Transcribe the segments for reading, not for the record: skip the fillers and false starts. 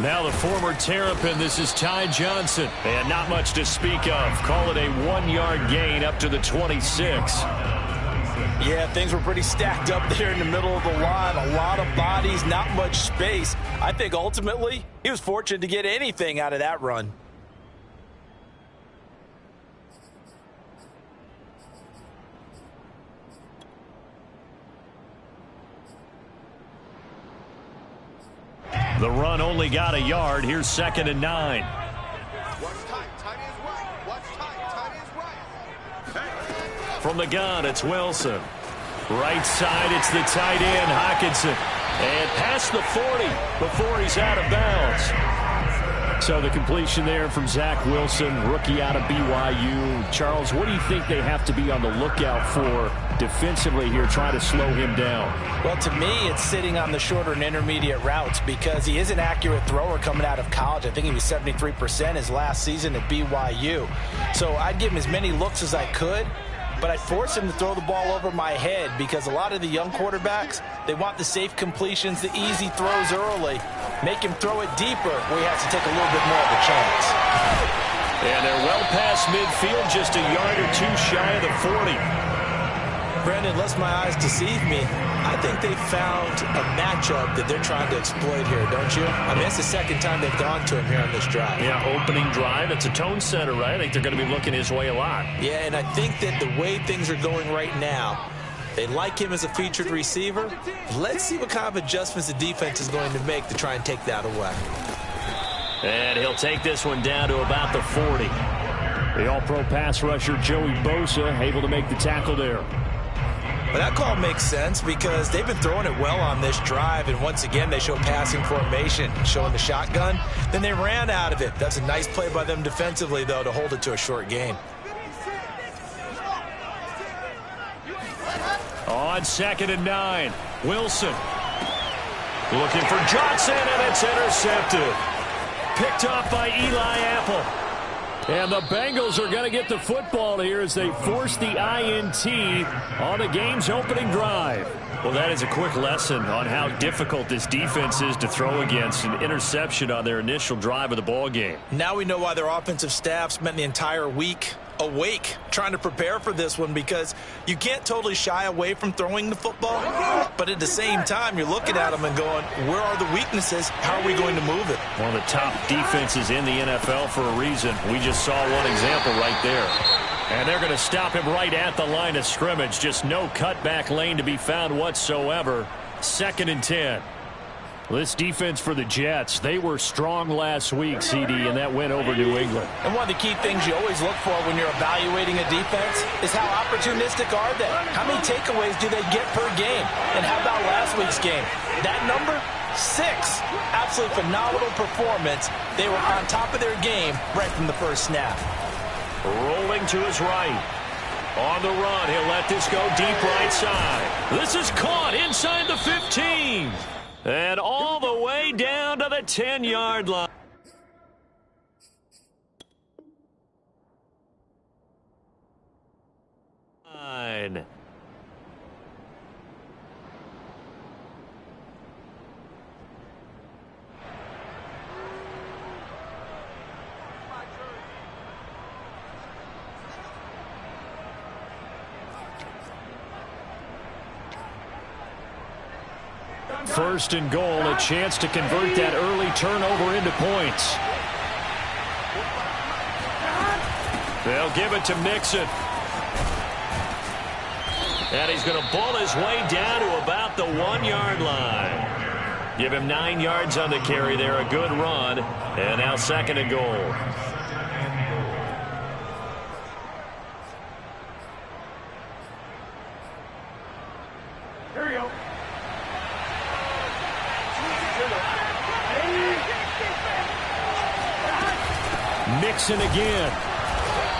Now the former Terrapin, this is Ty Johnson. And not much to speak of. Call it a 1-yard gain up to the 26. Yeah, things were pretty stacked up there in the middle of the line. A lot of bodies, not much space. I think ultimately he was fortunate to get anything out of that run. The run only got a yard. Here's 2nd and 9. From the gun, it's Wilson. Right side, it's the tight end, Hockenson. And past the 40 before he's out of bounds. So the completion there from Zach Wilson, rookie out of BYU. Charles, what do you think they have to be on the lookout for defensively here, trying to slow him down? Well, to me, it's sitting on the shorter and intermediate routes because he is an accurate thrower coming out of college. I think he was 73% his last season at BYU. So I'd give him as many looks as I could, but I'd force him to throw the ball over my head because a lot of the young quarterbacks, they want the safe completions, the easy throws early. Make him throw it deeper where he has to take a little bit more of a chance. And they're well past midfield, just a yard or two shy of the 40. Brandon, unless my eyes deceive me, I think they found a matchup that they're trying to exploit here, don't you? I mean, it's the second time they've gone to him here on this drive. Yeah, opening drive. It's a tone setter, right? I think they're going to be looking his way a lot. Yeah, and I think that the way things are going right now, they like him as a featured receiver. Let's see what kind of adjustments the defense is going to make to try and take that away. And he'll take this one down to about the 40. The all-pro pass rusher Joey Bosa able to make the tackle there. But that call makes sense because they've been throwing it well on this drive, and once again they show passing formation, showing the shotgun. Then they ran out of it. That's a nice play by them defensively, though, to hold it to a short gain. On 2nd and 9, Wilson looking for Johnson, and it's intercepted. Picked off by Eli Apple. And the Bengals are going to get the football here as they force the INT on the game's opening drive. Well, that is a quick lesson on how difficult this defense is to throw against. An interception on their initial drive of the ball game. Now we know why their offensive staff spent the entire week awake trying to prepare for this one, because you can't totally shy away from throwing the football, but at the same time you're looking at them and going, where are the weaknesses? How are we going to move it? One of the top defenses in the NFL for a reason. We just saw one example right there. And they're going to stop him right at the line of scrimmage. Just no cutback lane to be found whatsoever. 2nd and 10. This defense for the Jets, they were strong last week, CD, and that went over New England. And one of the key things you always look for when you're evaluating a defense is how opportunistic are they? How many takeaways do they get per game? And how about last week's game? That number, 6. Absolutely phenomenal performance. They were on top of their game right from the first snap. Rolling to his right. On the run, he'll let this go deep right side. This is caught inside the 15. And all the way down to the 10-yard line. First and goal, a chance to convert that early turnover into points. They'll give it to Mixon. And he's going to ball his way down to about the 1-yard line. Give him 9 yards on the carry there, a good run. And now 2nd and goal. Here we go. Mixon again.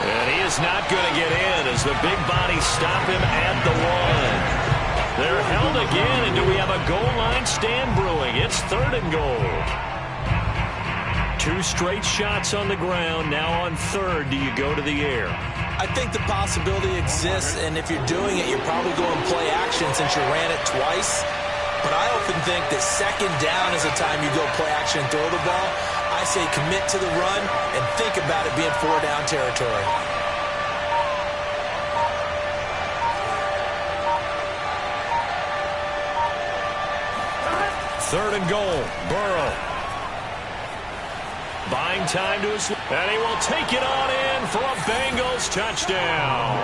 And he is not going to get in as the big bodies stop him at the 1. They're held again, and do we have a goal line stand brewing? It's 3rd and goal. 2 straight shots on the ground. Now on 3rd, do you go to the air? I think the possibility exists, and if you're doing it, you're probably going play action since you ran it twice. but I often think that second down is a time you go play action and throw the ball. I say commit to the run and think about it being 4-down territory. Third and goal, Burrow. Buying time to his, and he will take it on in for a Bengals touchdown.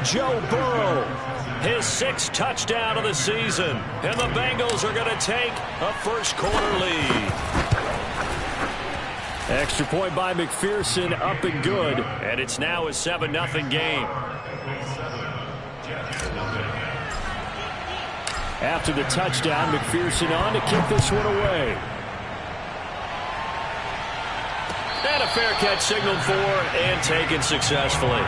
Joe Burrow, his 6th touchdown of the season, and the Bengals are going to take a first quarter lead. Extra point by McPherson, up and good, and it's now a 7-0 game. After the touchdown, McPherson on to kick this one away. And a fair catch signaled for and taken successfully.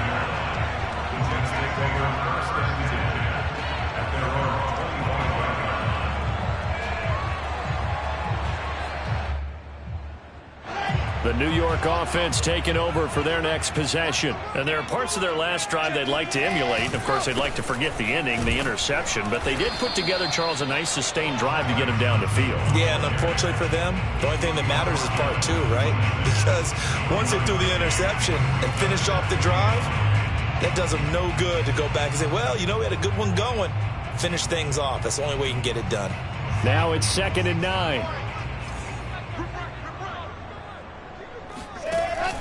The New York offense taking over for their next possession. And there are parts of their last drive they'd like to emulate. Of course, they'd like to forget the ending, the interception. But they did put together, Charles, a nice sustained drive to get him down the field. Yeah, and unfortunately for them, the only thing that matters is part 2, right? Because once they threw the interception and finished off the drive, that does them no good to go back and say, well, you know, we had a good one going. Finish things off. That's the only way you can get it done. Now it's 2nd and 9.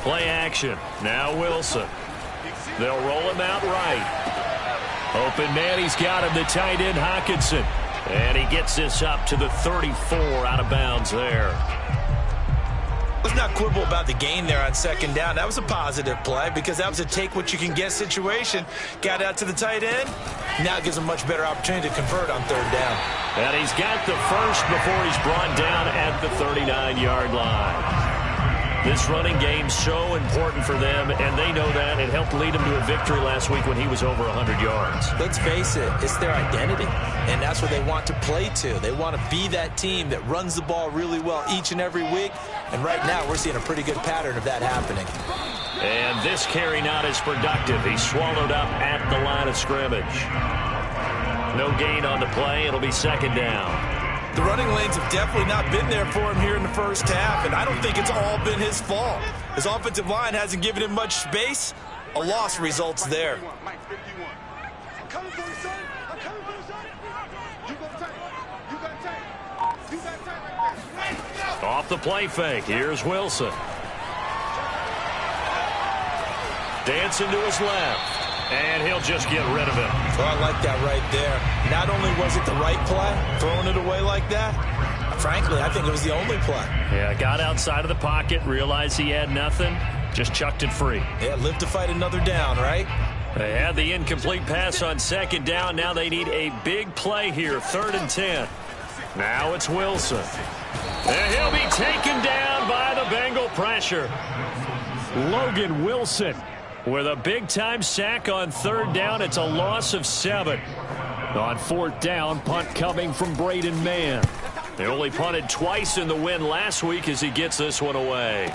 Play action. Now Wilson. They'll roll him out right. Open man, he's got him, the tight end Hockenson. And he gets this up to the 34 out of bounds there. Let's not quibble about the gain there on 2nd down. That was a positive play because that was a take-what-you-can-get situation. Got out to the tight end. Now it gives him a much better opportunity to convert on 3rd down. And he's got the first before he's brought down at the 39-yard line. This running game's so important for them, and they know that. It helped lead him to a victory last week when he was over 100 yards. Let's face it, it's their identity, and that's what they want to play to. They want to be that team that runs the ball really well each and every week, and right now we're seeing a pretty good pattern of that happening. And this carry not as productive. He's swallowed up at the line of scrimmage. No gain on the play. It'll be 2nd down. The running lanes have definitely not been there for him here in the first half, and I don't think it's all been his fault. His offensive line hasn't given him much space. A loss results there. Off the play fake. Here's Wilson. Dancing to his left. And he'll just get rid of it. Well, I like that right there. Not only was it the right play, throwing it away like that, frankly, I think it was the only play. Yeah, got outside of the pocket, realized he had nothing, just chucked it free. Yeah, live to fight another down, right? They had the incomplete pass on 2nd down. Now they need a big play here, 3rd and 10. Now it's Wilson. And he'll be taken down by the Bengal pressure. Logan Wilson with a big-time sack on 3rd down. It's a loss of 7. On 4th down, punt coming from Braden Mann. They only punted twice in the win last week as he gets this one away.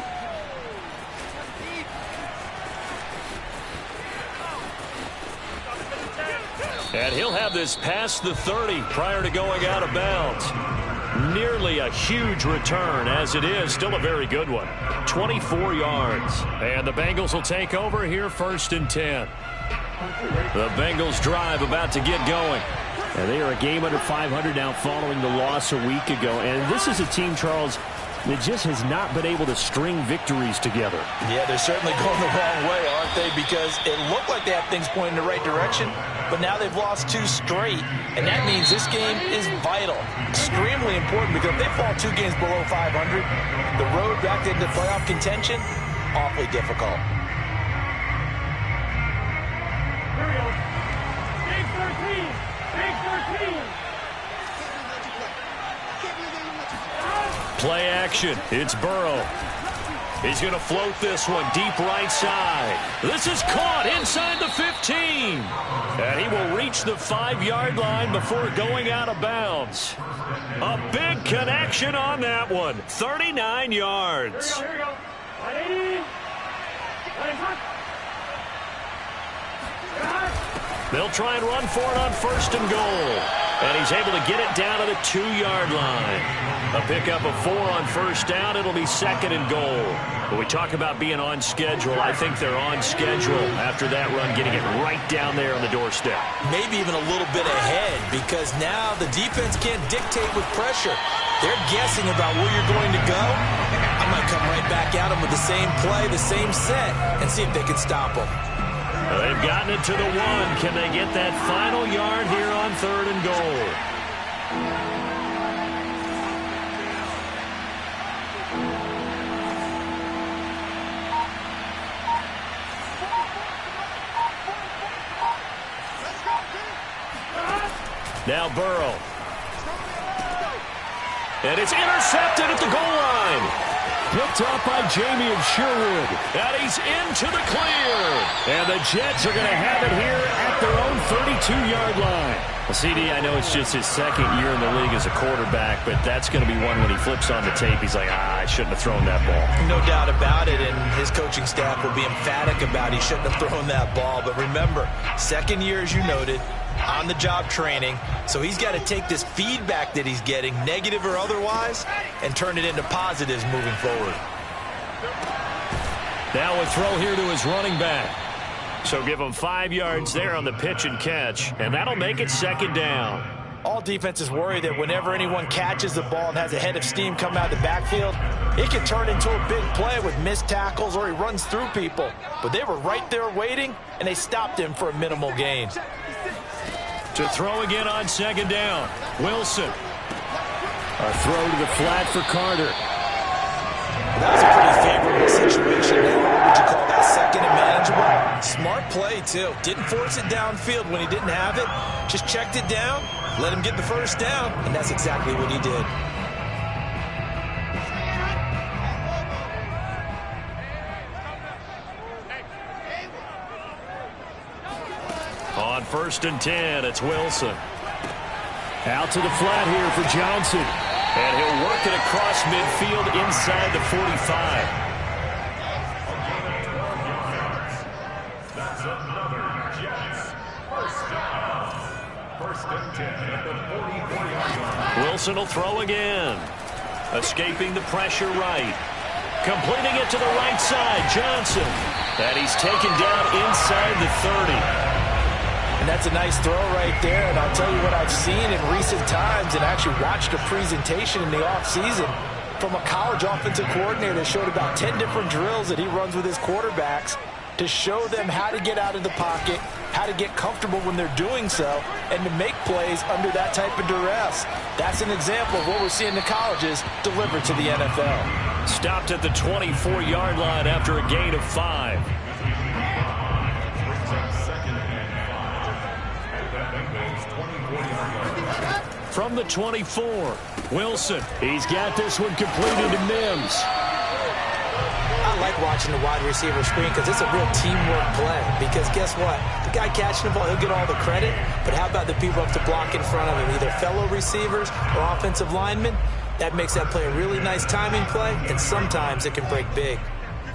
And he'll have this past the 30 prior to going out of bounds. Nearly a huge return, as it is. Still a very good one. 24 yards. And the Bengals will take over here, 1st and 10. The Bengals drive about to get going. And they are a game under 500 now following the loss a week ago. And this is a team, Charles, that just has not been able to string victories together. Yeah, they're certainly going the wrong way, aren't they? Because it looked like they have things pointing in the right direction, but now they've lost 2 straight, and that means this game is vital, extremely important, because if they fall 2 games below 500, the road back into playoff contention, awfully difficult. Here we go. Big 13. Big 13. Play action. It's Burrow. He's going to float this one deep right side. This is caught inside the 15. And he will reach the 5-yard line before going out of bounds. A big connection on that one. 39 yards. Here we go. 180. They'll try and run for it on 1st and goal. And he's able to get it down to the 2-yard line. A pickup of 4 on first down. It'll be 2nd and goal. When we talk about being on schedule, I think they're on schedule after that run, getting it right down there on the doorstep. Maybe even a little bit ahead, because now the defense can't dictate with pressure. They're guessing about where you're going to go. I might come right back at them with the same play, the same set, and see if they can stop them. They've gotten it to the 1. Can they get that final yard here on 3rd and goal? Now Burrow. And it's intercepted at the goal line. Picked up by Jamie and Sherwood. And he's into the clear. And the Jets are going to have it here at their own 32-yard line. Well, CD, I know it's just his 2nd year in the league as a quarterback, but that's going to be one when he flips on the tape. He's like, I shouldn't have thrown that ball. No doubt about it, and his coaching staff will be emphatic about he shouldn't have thrown that ball. But remember, 2nd year, as you noted, on-the-job training, so he's got to take this feedback that he's getting, negative or otherwise, and turn it into positives moving forward. Now a throw here to his running back. So give him 5 yards there on the pitch and catch, and that'll make it 2nd down. All defenses worry that whenever anyone catches the ball and has a head of steam come out of the backfield, it can turn into a big play with missed tackles or he runs through people. But they were right there waiting, and they stopped him for a minimal gain. To throw again on 2nd down. Wilson. A throw to the flat for Carter. That was a pretty favorable situation there. What would you call that? 2nd and manageable? Smart play, too. Didn't force it downfield when he didn't have it. Just checked it down, let him get the first down, and that's exactly what he did. On 1st and 10, it's Wilson. Out to the flat here for Johnson. And he'll work it across midfield inside the 45. That's another Jets. First and 10 at the 44-yard line. Wilson will throw again. Escaping the pressure right. Completing it to the right side, Johnson. And he's taken down inside the 30. And that's a nice throw right there. And I'll tell you what I've seen in recent times and actually watched a presentation in the offseason from a college offensive coordinator that showed about 10 different drills that he runs with his quarterbacks to show them how to get out of the pocket, how to get comfortable when they're doing so, and to make plays under that type of duress. That's an example of what we're seeing in the colleges delivered to the NFL. Stopped at the 24-yard line after a gain of 5. From the 24, Wilson. He's got this one completed to Mims. I like watching the wide receiver screen because it's a real teamwork play. Because guess what? The guy catching the ball, he'll get all the credit. But how about the people up to block in front of him, either fellow receivers or offensive linemen? That makes that play a really nice timing play, and sometimes it can break big.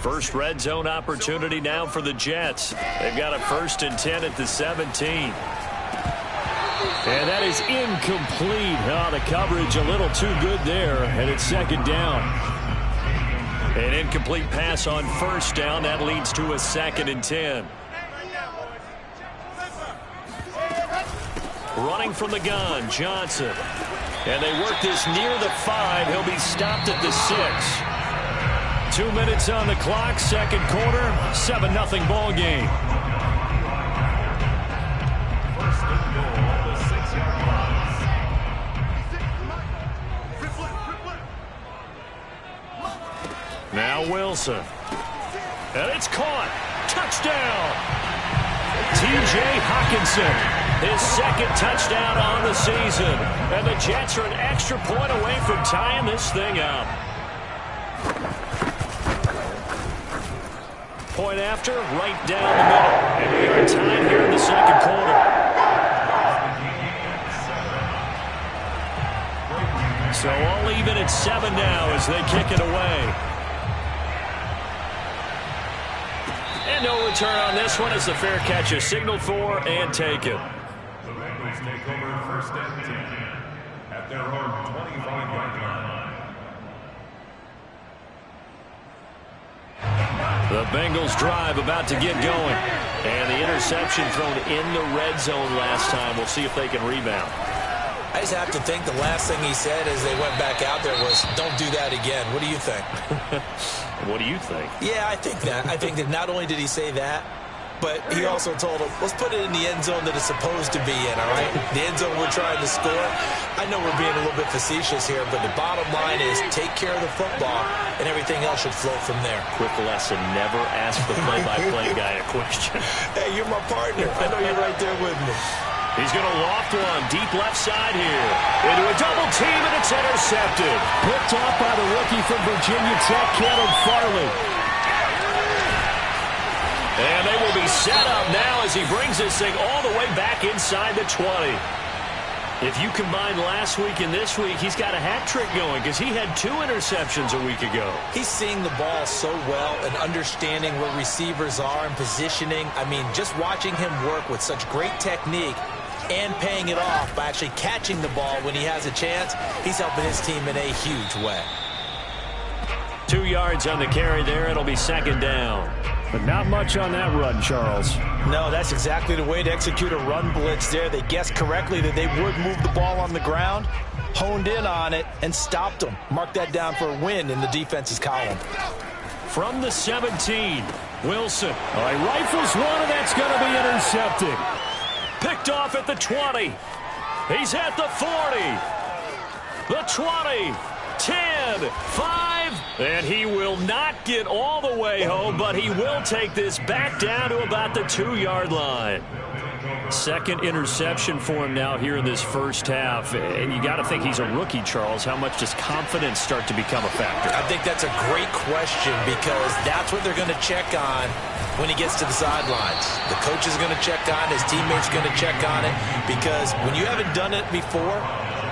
First red zone opportunity now for the Jets. They've got a 1st and 10 at the 17. And that is incomplete. Oh, the coverage a little too good there, and it's 2nd down. An incomplete pass on 1st down. That leads to a 2nd and 10. Running from the gun, Johnson. And they work this near the 5. He'll be stopped at the 6. 2 minutes on the clock, 2nd quarter, 7-0 ball game. Now Wilson. And it's caught. Touchdown. T.J. Hockenson. His 2nd touchdown on the season. And the Jets are an extra point away from tying this thing up. Point after, right down the middle. And we are tied here in the 2nd quarter. So all even at 7 now as they kick it away. And no return on this one as the fair catch is signaled for and taken. Bengals take over first and 10 at their own 25-yard line. The Bengals drive about to get going. And the interception thrown in the red zone last time. We'll see if they can rebound. I just have to think the last thing he said as they went back out there was, don't do that again. What do you think? What do you think? Yeah, I think that. I think that not only did he say that, but he also told him, let's put it in the end zone that it's supposed to be in, all right? The end zone we're trying to score. I know we're being a little bit facetious here, but the bottom line is take care of the football, and everything else should flow from there. Quick lesson, never ask the play-by-play guy a question. Hey, you're my partner. I know you're right there with me. He's going to loft one deep left side here. Into a double team, and it's intercepted. Picked off by the rookie from Virginia Tech, Caleb Farley. And they will be set up now as he brings this thing all the way back inside the 20. If you combine last week and this week, he's got a hat trick going because he had 2 interceptions a week ago. He's seeing the ball so well and understanding where receivers are and positioning. I mean, just watching him work with such great technique and paying it off by actually catching the ball when he has a chance, he's helping his team in a huge way. 2 yards on the carry there. It'll be second down. But not much on that run, Charles. No, that's exactly the way to execute a run blitz there. They guessed correctly that they would move the ball on the ground, honed in on it, and stopped them. Mark that down for a win in the defense's column. From the 17, Wilson. All right, rifles one, and that's going to be intercepted. Picked off at the 20. He's at the 40. The 20. 10, 5, and he will not get all the way home, but he will take this back down to about the 2-yard line. Second interception for him now here in this first half, and you got to think he's a rookie, Charles. How much does confidence start to become a factor? I think that's a great question because that's what they're going to check on when he gets to the sidelines. The coach is going to check on it, his teammates are going to check on it, because when you haven't done it before,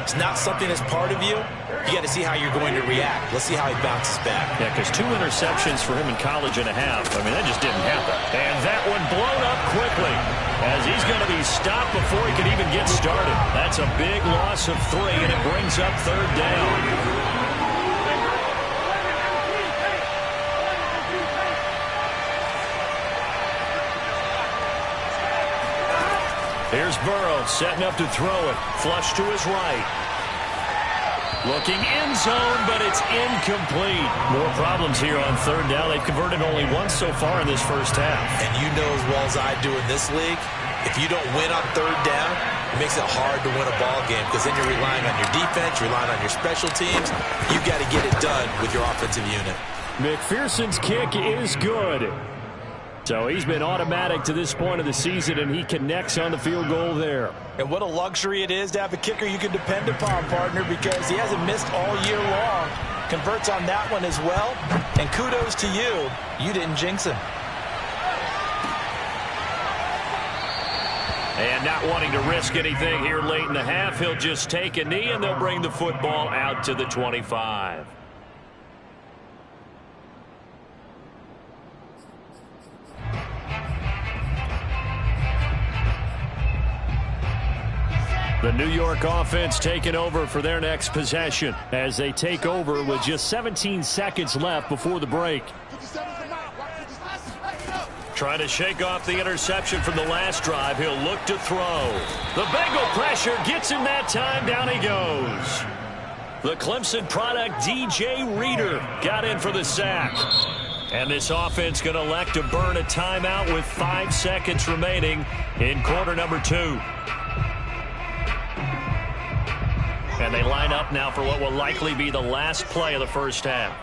it's not something that's part of you. You got to see how you're going to react. Let's see how he bounces back. Yeah, because 2 interceptions for him in college and a half. I mean, that just didn't happen. And that one blown up quickly as he's going to be stopped before he can even get started. That's a big loss of 3, and it brings up third down. Here's Burrow setting up to throw it. Flush to his right. Looking end zone, but it's incomplete. More problems here on third down. They've converted only once so far in this first half. And you know as well as I do in this league, if you don't win on third down, it makes it hard to win a ball game because then you're relying on your defense, relying on your special teams. You've got to get it done with your offensive unit. McPherson's kick is good. So he's been automatic to this point of the season, and he connects on the field goal there. And what a luxury it is to have a kicker you can depend upon, partner, because he hasn't missed all year long. Converts on that one as well. And kudos to you. You didn't jinx him. And not wanting to risk anything here late in the half, he'll just take a knee, and they'll bring the football out to the 25. The New York offense taking over for their next possession as they take over with just 17 seconds left before the break. Trying to shake off the interception from the last drive. He'll look to throw. The Bengal pressure gets him that time. Down he goes. The Clemson product, DJ Reader, got in for the sack. And this offense going to elect to burn a timeout with 5 seconds remaining in quarter number 2. And they line up now for what will likely be the last play of the first half.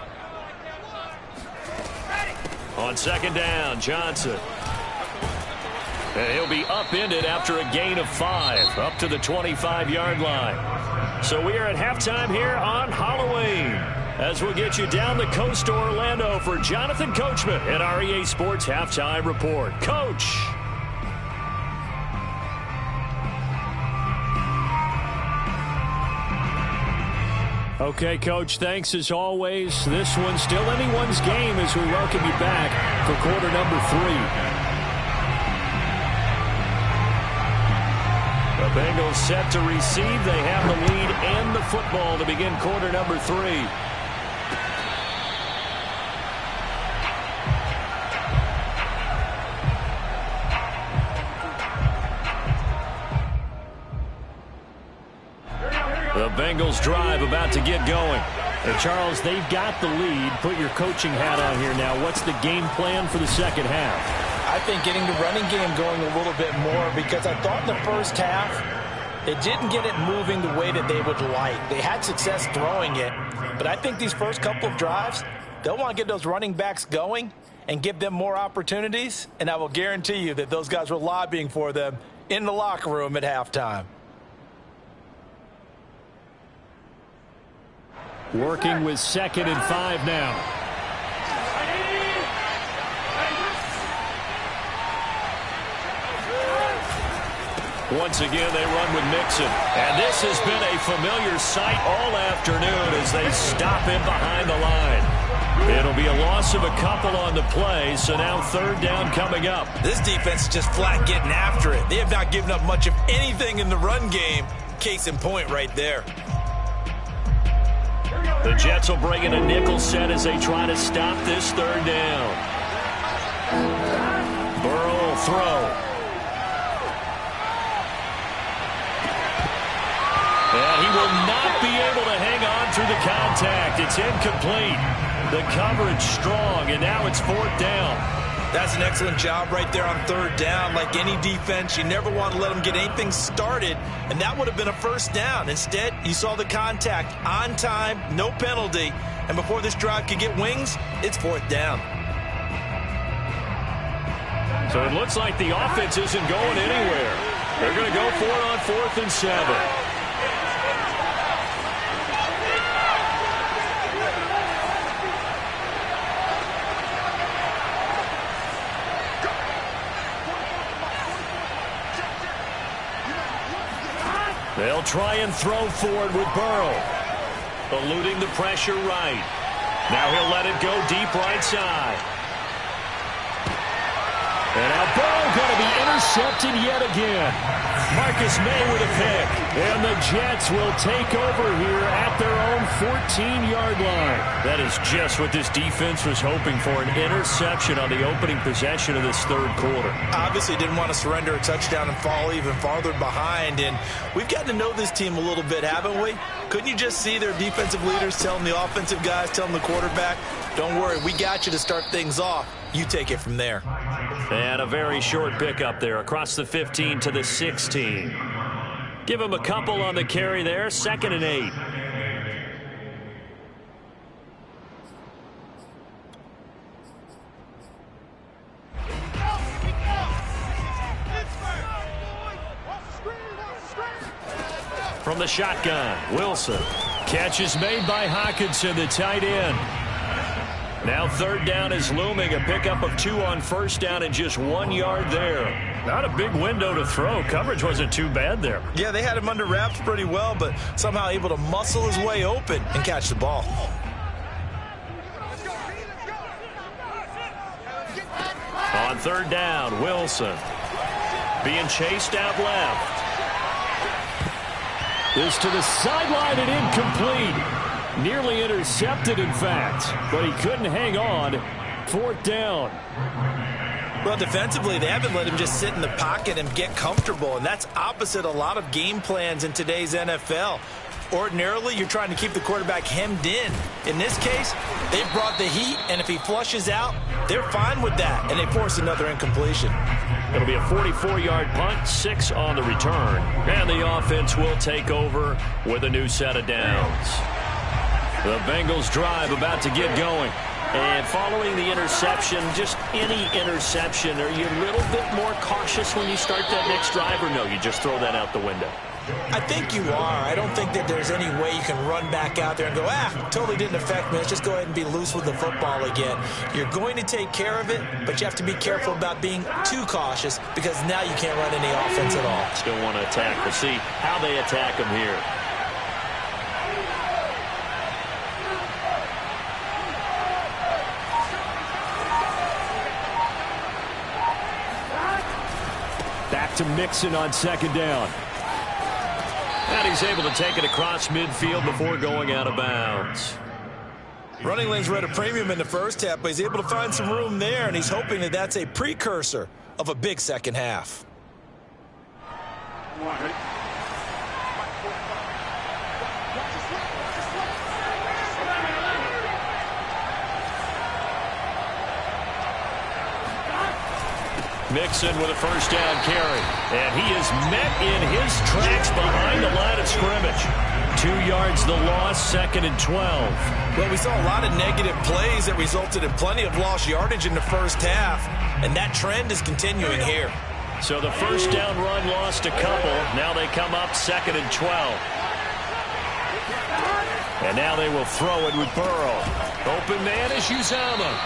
On second down, Johnson. And he'll be upended after a gain of 5, up to the 25-yard line. So we are at halftime here on Halloween, as we'll get you down the coast to Orlando for Jonathan Coachman at our EA Sports Halftime Report. Coach. Okay, Coach, thanks as always. This one's still anyone's game as we welcome you back for quarter number 3. The Bengals set to receive. They have the lead and the football to begin quarter number 3. The Bengals drive about to get going. Hey, Charles, they've got the lead. Put your coaching hat on here now. What's the game plan for the second half? I think getting the running game going a little bit more, because I thought in the first half they didn't get it moving the way that they would like. They had success throwing it, but I think these first couple of drives, they'll want to get those running backs going and give them more opportunities, and I will guarantee you that those guys were lobbying for them in the locker room at halftime. Working with 2nd and 5 now. Once again, they run with Mixon. And this has been a familiar sight all afternoon as they stop him behind the line. It'll be a loss of a couple on the play, so now 3rd down coming up. This defense is just flat getting after it. They have not given up much of anything in the run game. Case in point right there. The Jets will bring in a nickel set as they try to stop this 3rd down. Burrow will throw. And he will not be able to hang on through the contact. It's incomplete. The coverage strong, and now it's 4th down. That's an excellent job right there on 3rd down. Like any defense, you never want to let them get anything started, and that would have been a 1st down. Instead, you saw the contact on time, no penalty, and before this drive could get wings, it's 4th down. So it looks like the offense isn't going anywhere. They're going to go for it on 4th and 7. They'll try and throw forward with Burrow. Eluding the pressure right. Now he'll let it go deep right side. And now Burrow going to be intercepted yet again. Marcus May with a pick. And the Jets will take over here at their own 14-yard line. That is just what this defense was hoping for, an interception on the opening possession of this 3rd quarter. Obviously didn't want to surrender a touchdown and fall even farther behind. And we've gotten to know this team a little bit, haven't we? Couldn't you just see their defensive leaders telling the offensive guys, telling the quarterback, don't worry, we got you to start things off. You take it from there. And a very short pickup there across the 15 to the 16. Give him a couple on the carry there. 2nd and 8. From the shotgun, Wilson. Catch is made by Hockenson, the tight end. Now 3rd down is looming, a pickup of 2 on 1st down and just 1 yard there. Not a big window to throw. Coverage wasn't too bad there. Yeah, they had him under wraps pretty well, but somehow able to muscle his way open and catch the ball. On 3rd down, Wilson being chased out left. This to the sideline and incomplete. Nearly intercepted, in fact, but he couldn't hang on. 4th down. Well, defensively, they haven't let him just sit in the pocket and get comfortable, and that's opposite a lot of game plans in today's NFL. Ordinarily, you're trying to keep the quarterback hemmed in. In this case, they've brought the heat, and if he flushes out, they're fine with that, and they force another incompletion. It'll be a 44-yard punt, 6 on the return, and the offense will take over with a new set of downs. The Bengals drive about to get going. And following the interception, just any interception, are you a little bit more cautious when you start that next drive, or no, you just throw that out the window? I think you are. I don't think that there's any way you can run back out there and go, totally didn't affect me. Let's just go ahead and be loose with the football again. You're going to take care of it, but you have to be careful about being too cautious because now you can't run any offense at all. Still want to attack. We'll see how they attack him here. Back to Mixon on 2nd down. And he's able to take it across midfield before going out of bounds. Running lanes were at a premium in the first half, but he's able to find some room there, and he's hoping that that's a precursor of a big second half. Mixon with a first down carry. And he is met in his tracks behind the line of scrimmage. 2 yards the loss, 2nd and 12. Well, we saw a lot of negative plays that resulted in plenty of lost yardage in the first half, and that trend is continuing here. So the first down run lost a couple. Now they come up 2nd and 12. And now they will throw it with Burrow. Open man is Uzomah.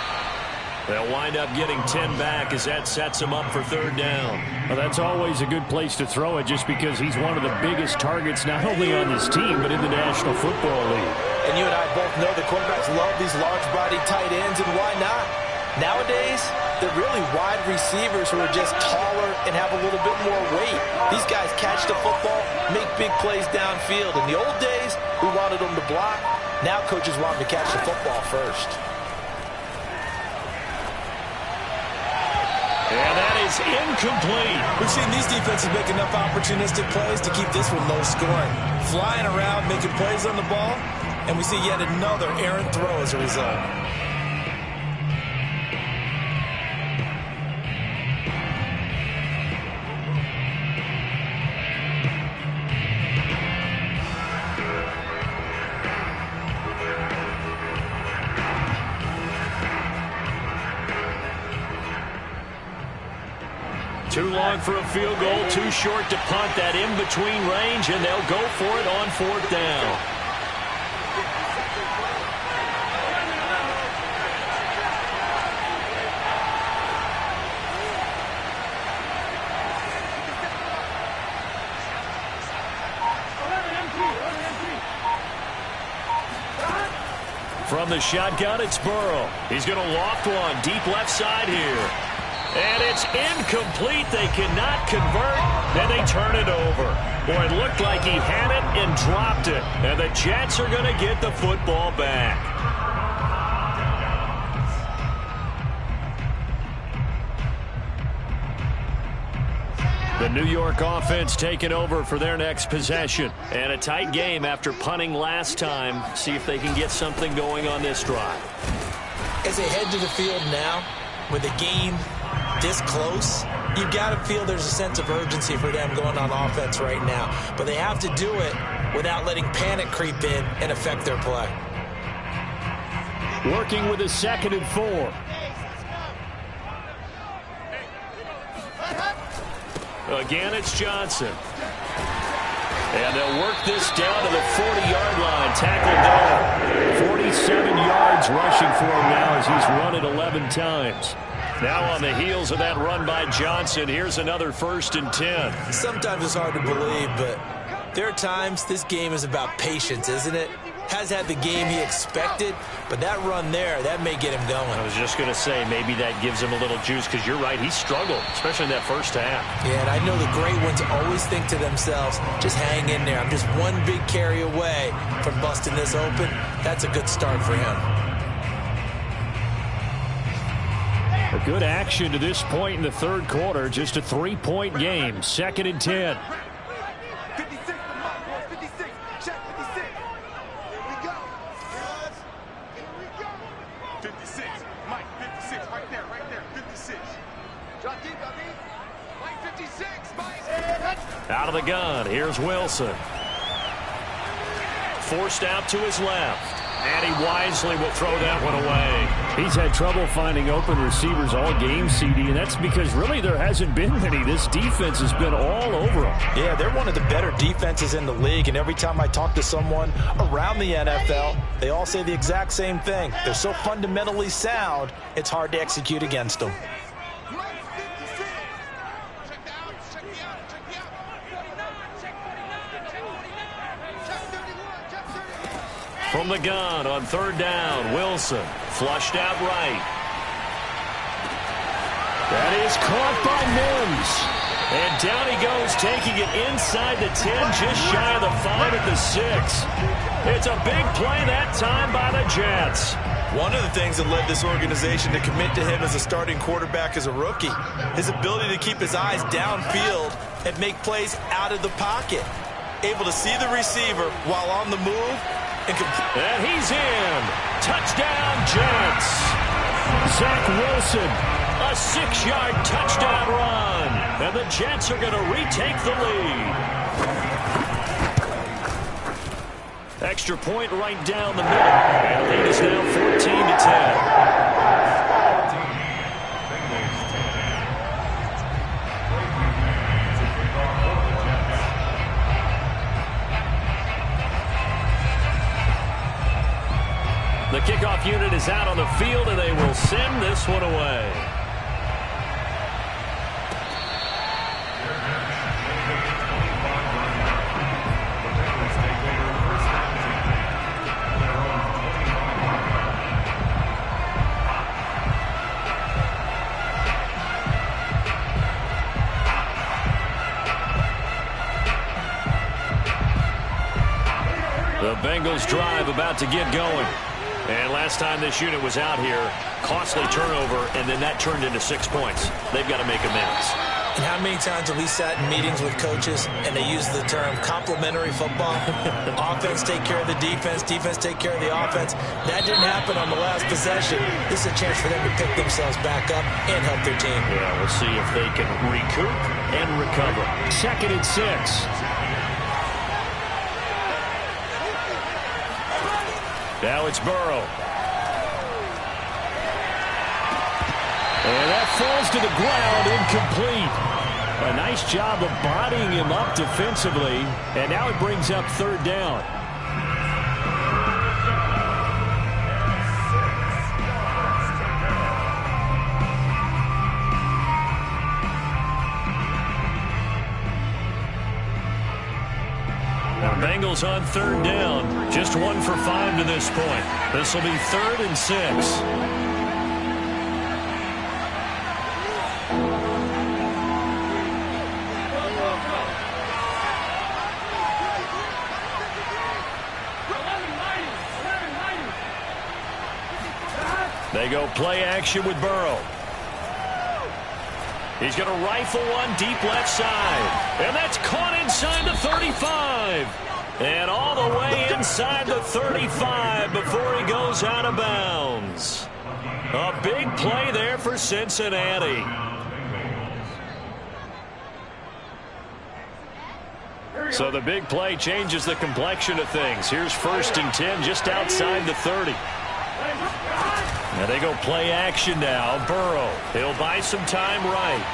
They'll wind up getting 10 back as that sets him up for 3rd down. Well, that's always a good place to throw it just because he's one of the biggest targets not only on this team but in the National Football League. And you and I both know the quarterbacks love these large-bodied tight ends, and why not? Nowadays, they're really wide receivers who are just taller and have a little bit more weight. These guys catch the football, make big plays downfield. In the old days, we wanted them to block. Now coaches want them to catch the football first. And that is incomplete. We've seen these defenses make enough opportunistic plays to keep this one low scoring. Flying around, making plays on the ball, and we see yet another errant throw as a result. Too long for a field goal, too short to punt that in-between range, and they'll go for it on 4th down. From the shotgun, it's Burrow. He's going to loft one deep left side here. And it's incomplete. They cannot convert, and they turn it over. Boy, it looked like he had it and dropped it. And the Jets are going to get the football back. The New York offense taking over for their next possession. And a tight game after punting last time. See if they can get something going on this drive. As they head to the field now, with the game this close, you've got to feel there's a sense of urgency for them going on offense right now. But they have to do it without letting panic creep in and affect their play. Working with a 2nd and 4. Again, it's Johnson. And they'll work this down to the 40-yard line. Tackle down. 47 yards rushing for him now as he's run it 11 times. Now on the heels of that run by Johnson, here's another 1st and 10. Sometimes it's hard to believe, but there are times this game is about patience, isn't it? Has had the game he expected, but that run there, that may get him going. I was just going to say, maybe that gives him a little juice, because you're right, he struggled, especially in that first half. Yeah, and I know the great ones always think to themselves, just hang in there. I'm just one big carry away from busting this open. That's a good start for him. A good action to this point in the 3rd quarter. Just a 3-point game. 2nd and 10. 56, 56, check 56. Here we go. Here we go. 56, Mike, 56, right there, 56. Drop deep, Mike, 56, Mike. Out of the gun, here's Wilson. Forced out to his left. And he wisely will throw that one away. He's had trouble finding open receivers all game, CD, and that's because really there hasn't been many. This defense has been all over them. Yeah, they're one of the better defenses in the league, and every time I talk to someone around the NFL, they all say the exact same thing. They're so fundamentally sound, it's hard to execute against them. From the gun on 3rd down, Wilson flushed out right. That is caught by Mims. And down he goes, taking it inside the 10, just shy of the 5 at the 6. It's a big play that time by the Jets. One of the things that led this organization to commit to him as a starting quarterback as a rookie, his ability to keep his eyes downfield and make plays out of the pocket. Able to see the receiver while on the move. And he's in. Touchdown, Jets. Zach Wilson, a 6-yard touchdown run. And the Jets are going to retake the lead. Extra point right down the middle. And the lead is now 14-10. The kickoff unit is out on the field, and they will send this one away. The Bengals drive about to get going. And last time this unit was out here, costly turnover, and then that turned into 6 points. They've got to make amends. And how many times have we sat in meetings with coaches and they use the term complementary football? Offense take care of the defense, defense take care of the offense. That didn't happen on the last possession. This is a chance for them to pick themselves back up and help their team. Yeah, we'll see if they can recoup and recover. 2nd and 6. Now it's Burrow. And that falls to the ground, incomplete. A nice job of bodying him up defensively. And now it brings up 3rd down. Bengals on 3rd down. Just 1 for 5 to this point. This will be 3rd and 6. They go play action with Burrow. He's going to rifle one deep left side. And that's caught inside the 35. And all the way inside the 35 before he goes out of bounds. A big play there for Cincinnati. So the big play changes the complexion of things. Here's 1st and 10 just outside the 30. And they go play action now. Burrow, he'll buy some time right.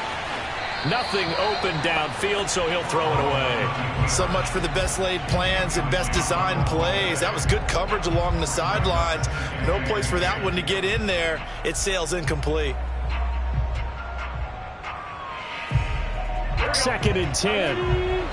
Nothing open downfield, so he'll throw it away. So much for the best laid plans and best designed plays. That was good coverage along the sidelines. No place for that one to get in there. It sails incomplete. 2nd and 10.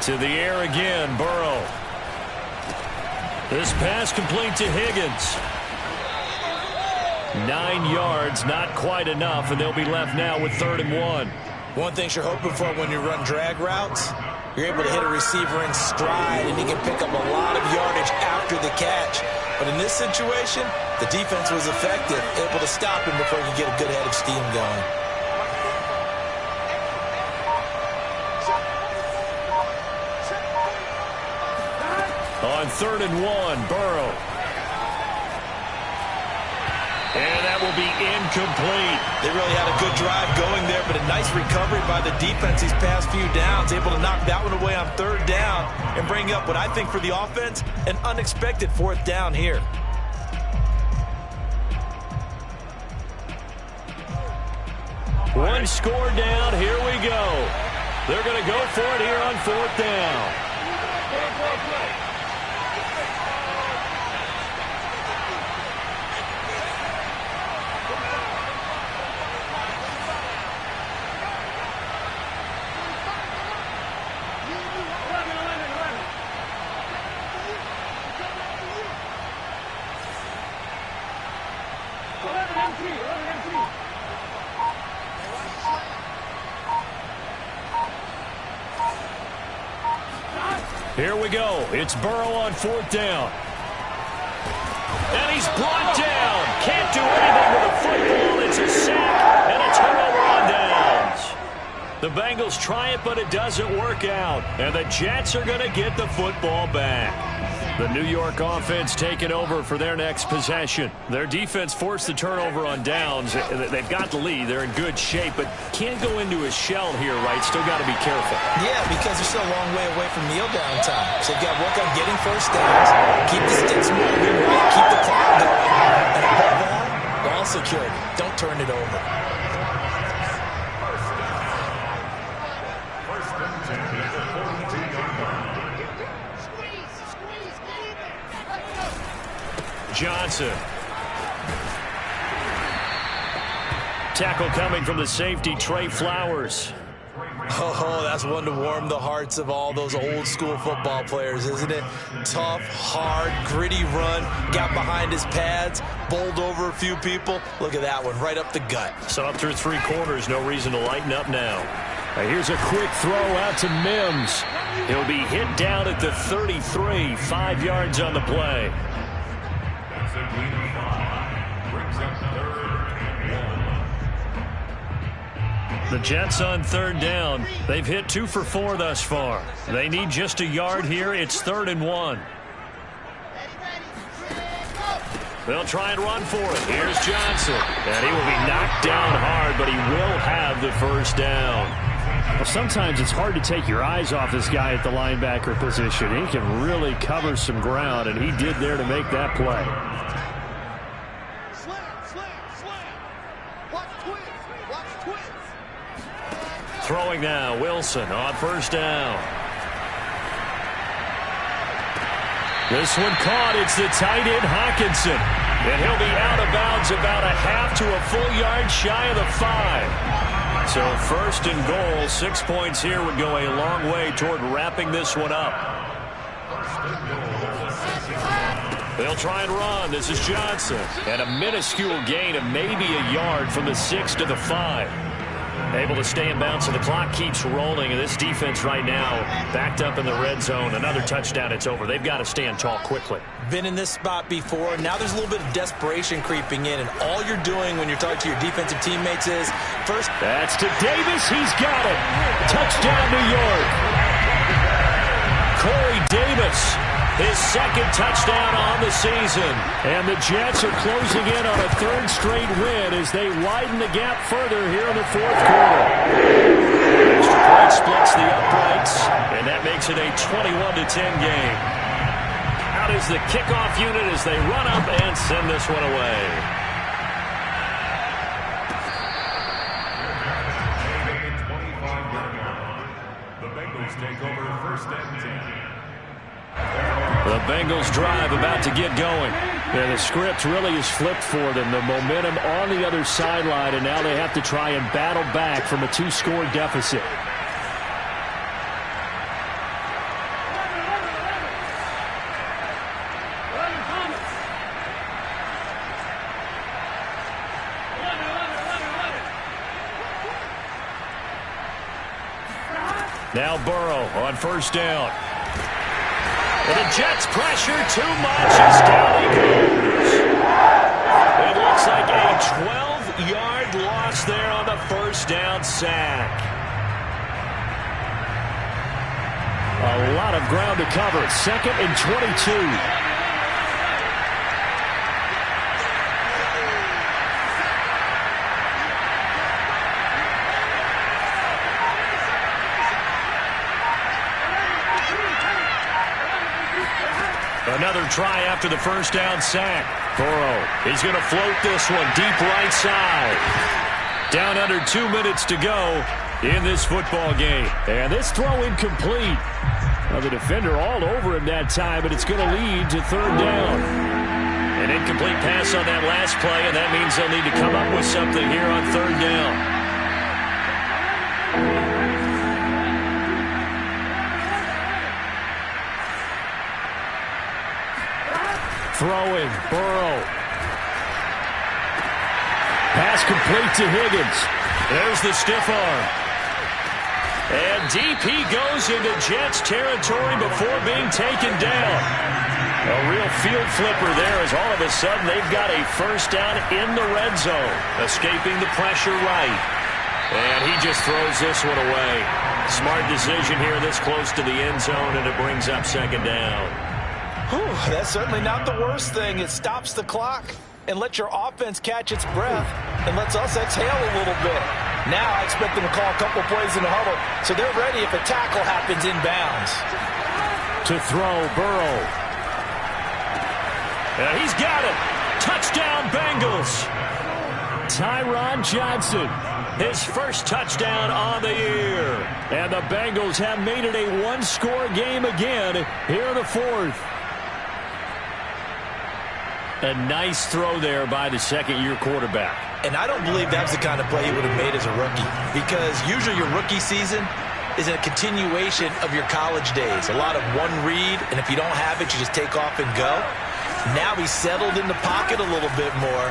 To the air again, Burrow. This pass complete to Higgins. 9 yards, not quite enough, and they'll be left now with 3rd and 1. One thing you're hoping for when you run drag routes, you're able to hit a receiver in stride, and he can pick up a lot of yardage after the catch. But in this situation, the defense was effective, able to stop him before he could get a good head of steam going. On 3rd and 1, Burrow. And that will be incomplete. They really had a good drive going there, but a nice recovery by the defense these past few downs, able to knock that one away on 3rd down and bring up what I think for the offense, an unexpected 4th down here. One score down, here we go. They're going to go for it here on 4th down. Here we go. It's Burrow on 4th down. And he's brought down. Can't do anything with the football. It's a sack and a turnover on downs. The Bengals try it, but it doesn't work out. And the Jets are going to get the football back. The New York offense taking over for their next possession. Their defense forced the turnover on downs. They've got the lead. They're in good shape, but can't go into a shell here, right? Still got to be careful. Yeah, because they're still a long way away from kneel down time. So they've got to work on getting first downs, keep the sticks moving, right? Keep the clock going. And above all, ball security. Don't turn it over. Johnson. Tackle coming from the safety, Trey Flowers. Oh, that's one to warm the hearts of all those old school football players, isn't it? Tough, hard, gritty run, got behind his pads, bowled over a few people. Look at that one, right up the gut. So up through 3 quarters, no reason to lighten up now. Here's a quick throw out to Mims. He'll be hit down at the 33, 5 yards on the play. The Jets on 3rd down. They've hit 2 for 4 thus far. They need just a yard here. It's 3rd and 1. They'll try and run for it. Here's Johnson. And he will be knocked down hard, but he will have the first down. Well, sometimes it's hard to take your eyes off this guy at the linebacker position. He can really cover some ground, and he did there to make that play. Throwing now, Wilson on 1st down. This one caught. It's the tight end, Hawkinson. And he'll be out of bounds about a half to a full yard shy of the 5. So 1st and goal, 6 points here would go a long way toward wrapping this one up. They'll try and run. This is Johnson. And a minuscule gain of maybe a yard from the 6 to the 5. Able to stay in bounds, so the clock keeps rolling, and this defense right now backed up in the red zone. Another touchdown, it's over. They've got to stand tall quickly. Been in this spot before. Now there's a little bit of desperation creeping in, and all you're doing when you're talking to your defensive teammates is first. That's to Davis. He's got it. Touchdown, New York. Corey Davis, his 2nd touchdown on the season. And the Jets are closing in on a 3rd straight win as they widen the gap further here in the 4th quarter. Extra point splits the uprights, and that makes it a 21-10 game. Out is the kickoff unit as they run up and send this one away. The Bengals take over 1st and 10. The Bengals drive about to get going. Yeah, the script really is flipped for them. The momentum on the other sideline, and now they have to try and battle back from a 2-score deficit. Now Burrow on 1st down. And the Jets pressure too much as down he goes. It looks like a 12-yard loss there on the 1st down sack. A lot of ground to cover. 2nd and 22. Another try after the 1st down sack. Burrow, he's going to float this one deep right side. Down under 2 minutes to go in this football game. And this throw incomplete. Well, the defender all over him that time, but it's going to lead to 3rd down. An incomplete pass on that last play, and that means they'll need to come up with something here on 3rd down. Throwing, Burrow. Pass complete to Higgins. There's the stiff arm. And deep he goes into Jets territory before being taken down. A real field flipper there as all of a sudden they've got a first down in the red zone. Escaping the pressure right. And he just throws this one away. Smart decision here this close to the end zone, and it brings up second down. Whew, that's certainly not the worst thing. It stops the clock and lets your offense catch its breath and lets us exhale a little bit. Now I expect them to call a couple plays in the huddle so they're ready if a tackle happens inbounds. To throw, Burrow. And he's got it. Touchdown, Bengals. Tyron Johnson. His first touchdown on the year. And the Bengals have made it a one-score game again here in the fourth. A nice throw there by the second-year quarterback. And I don't believe that's the kind of play he would have made as a rookie, because usually your rookie season is a continuation of your college days. A lot of one read, and if you don't have it, you just take off and go. Now he's settled in the pocket a little bit more,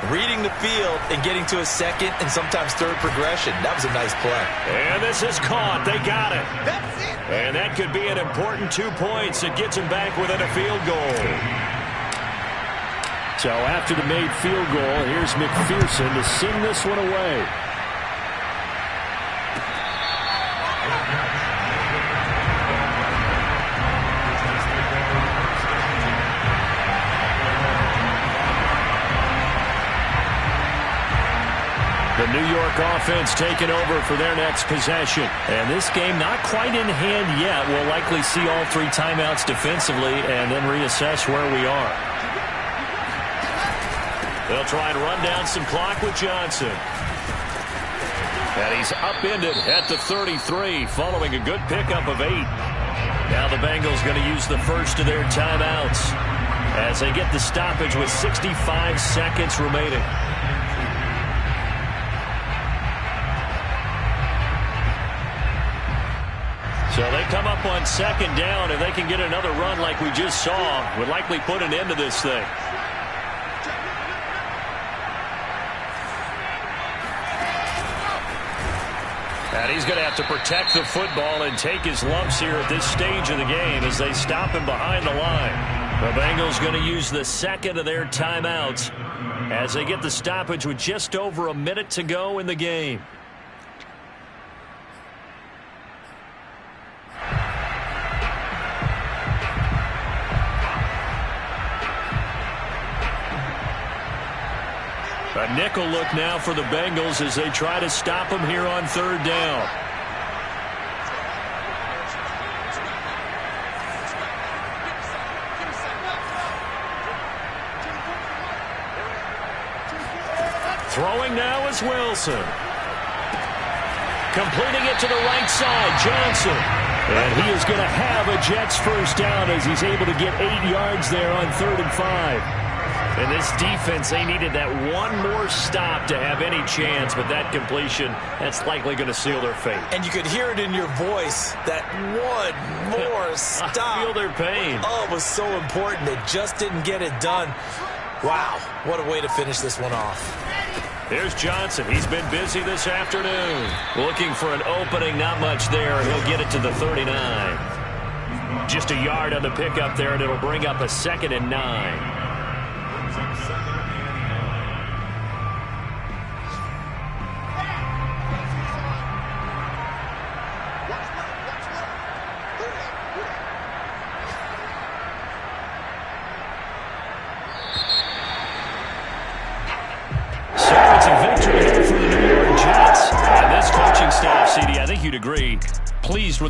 reading the field and getting to a second and sometimes third progression. That was a nice play. And this is caught. They got it. That's it. And that could be an important 2 points. It gets him back within a field goal. So after the made field goal, here's McPherson to sing this one away. The New York offense taking over for their next possession. And this game not quite in hand yet. We'll likely see all three timeouts defensively and then reassess where we are. They'll try and run down some clock with Johnson. And he's upended at the 33 following a good pickup of 8. Now the Bengals going to use the first of their timeouts as they get the stoppage with 65 seconds remaining. So they come up on second down, and they can get another run like we just saw. Would likely put an end to this thing. And he's going to have to protect the football and take his lumps here at this stage of the game as they stop him behind the line. The Bengals going to use the second of their timeouts as they get the stoppage with just over a minute to go in the game. A nickel look now for the Bengals as they try to stop him here on third down. Throwing now is Wilson. Completing it to the right side, Johnson. And he is going to have a Jets first down as he's able to get 8 yards there on 3rd and 5. And this defense, they needed that one more stop to have any chance, but that completion, that's likely going to seal their fate. And you could hear it in your voice, that one more stop. I feel their pain. Oh, it was so important. They just didn't get it done. Wow, what a way to finish this one off. Here's Johnson. He's been busy this afternoon. Looking for an opening, not much there, and he'll get it to the 39. Just a yard on the pickup there, and it'll bring up a 2nd and 9. Victory here for the New York Jets. And this coaching staff, CD, I think you'd agree, pleased with